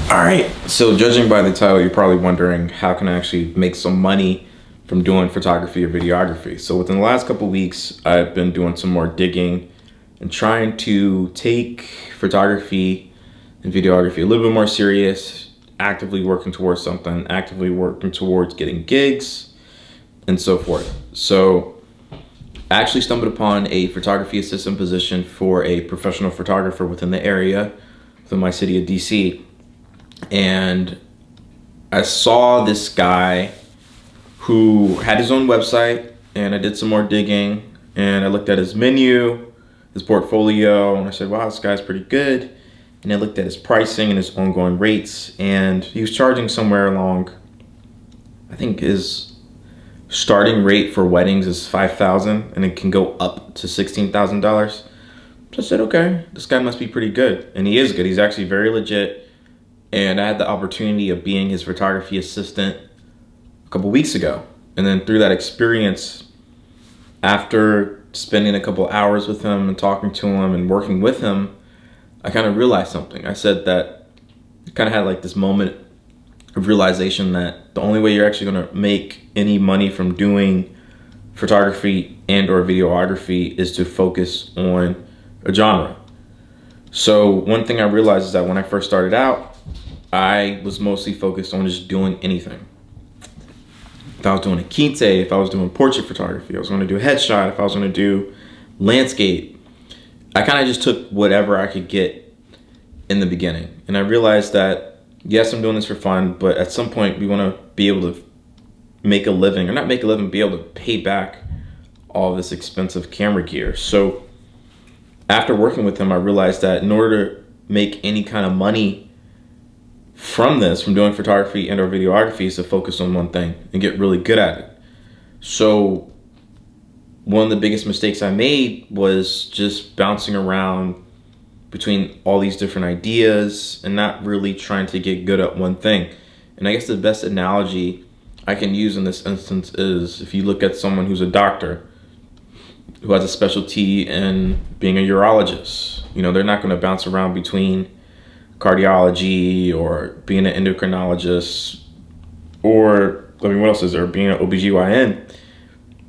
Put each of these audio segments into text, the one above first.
All right, so judging by the title, you're probably wondering how can I actually make some money from doing photography or videography. So within the last couple of weeks, I've been doing some more digging and trying to take photography and videography a little bit more serious, actively working towards something, actively working towards getting gigs and so forth. So I actually stumbled upon a photography assistant position for a professional photographer within the area, within my city of DC. And I saw this guy who had his own website, and I did some more digging and I looked at his menu, his portfolio, and I said, wow, this guy's pretty good. And I looked at his pricing and his ongoing rates, and he was charging somewhere along, I think his starting rate for weddings is $5,000 and it can go up to $16,000. So I said, okay, this guy must be pretty good. And he is good. He's actually very legit. And I had the opportunity of being his photography assistant a couple weeks ago. And then through that experience, after spending a couple hours with him and talking to him and working with him, I kind of realized something. I said that I kind of had like this moment of realization that the only way you're actually going to make any money from doing photography and or videography is to focus on a genre. So one thing I realized is that when I first started out, I was mostly focused on just doing anything. If I was doing a kite, if I was doing portrait photography, I was going to do a headshot, if I was going to do landscape, I kind of just took whatever I could get in the beginning. And I realized that, yes, I'm doing this for fun, but at some point we want to be able to make a living, or not make a living, be able to pay back all this expensive camera gear. So after working with him, I realized that in order to make any kind of money from this, from doing photography and or videography, is to focus on one thing and get really good at it. So one of the biggest mistakes I made was just bouncing around between all these different ideas and not really trying to get good at one thing. And I guess the best analogy I can use in this instance is if you look at someone who's a doctor who has a specialty in being a urologist. You know, they're not going to bounce around between cardiology or being an endocrinologist, or I mean, what else is there, being an OBGYN.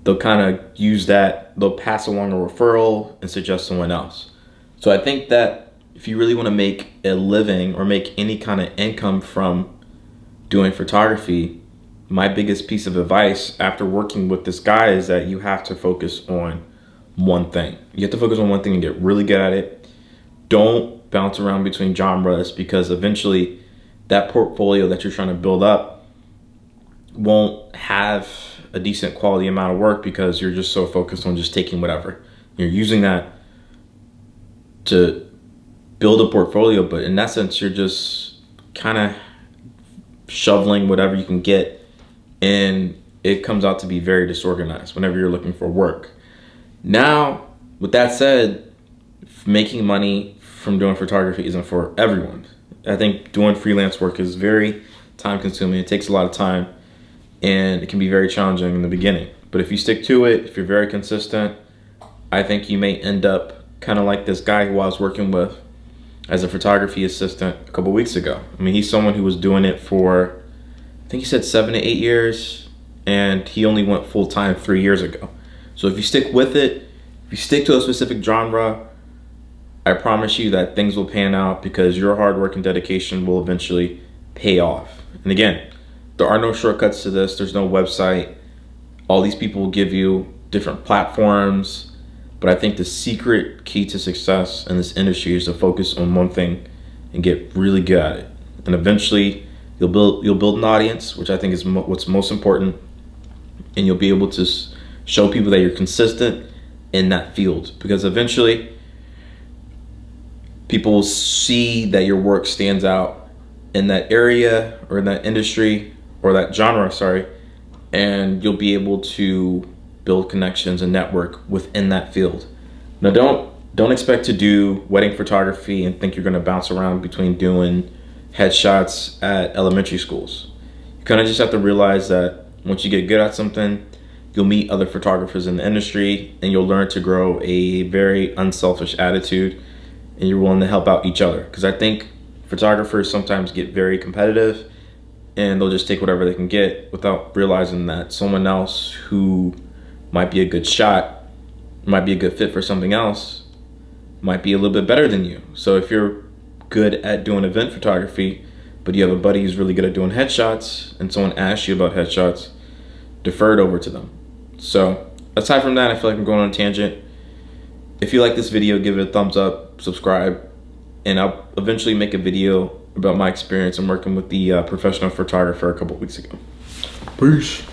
They'll kind of use that, they'll pass along a referral and suggest someone else. So I think that if you really want to make a living or make any kind of income from doing photography, my biggest piece of advice after working with this guy is that you have to focus on one thing. You have to focus on one thing and get really good at it. Don't bounce around between genres, because eventually that portfolio that you're trying to build up won't have a decent quality amount of work because you're just so focused on just taking whatever. You're using that to build a portfolio, but in that sense, you're just kind of shoveling whatever you can get, and it comes out to be very disorganized whenever you're looking for work. Now, with that said, making money from doing photography isn't for everyone. I think doing freelance work is very time consuming. It takes a lot of time and it can be very challenging in the beginning. But if you stick to it, if you're very consistent, I think you may end up kind of like this guy who I was working with as a photography assistant a couple weeks ago. I mean, he's someone who was doing it for, I think he said 7 to 8 years, and he only went full time 3 years ago. So if you stick with it, if you stick to a specific genre, I promise you that things will pan out, because your hard work and dedication will eventually pay off. And again, there are no shortcuts to this. There's no website. All these people will give you different platforms. But I think the secret key to success in this industry is to focus on one thing and get really good at it. And eventually you'll build an audience, which I think is what's most important. And you'll be able to show people that you're consistent in that field, because eventually people will see that your work stands out in that area or in that industry or that genre, and you'll be able to build connections and network within that field. Now, don't expect to do wedding photography and think you're going to bounce around between doing headshots at elementary schools. You kind of just have to realize that once you get good at something, you'll meet other photographers in the industry and you'll learn to grow a very unselfish attitude, and you're willing to help out each other. Because I think photographers sometimes get very competitive and they'll just take whatever they can get without realizing that someone else who might be a good shot, might be a good fit for something else, might be a little bit better than you. So if you're good at doing event photography, but you have a buddy who's really good at doing headshots and someone asks you about headshots, defer it over to them. So aside from that, I feel like I'm going on a tangent. If you like this video, give it a thumbs up, subscribe, and I'll eventually make a video about my experience in working with the professional photographer a couple weeks ago. Peace.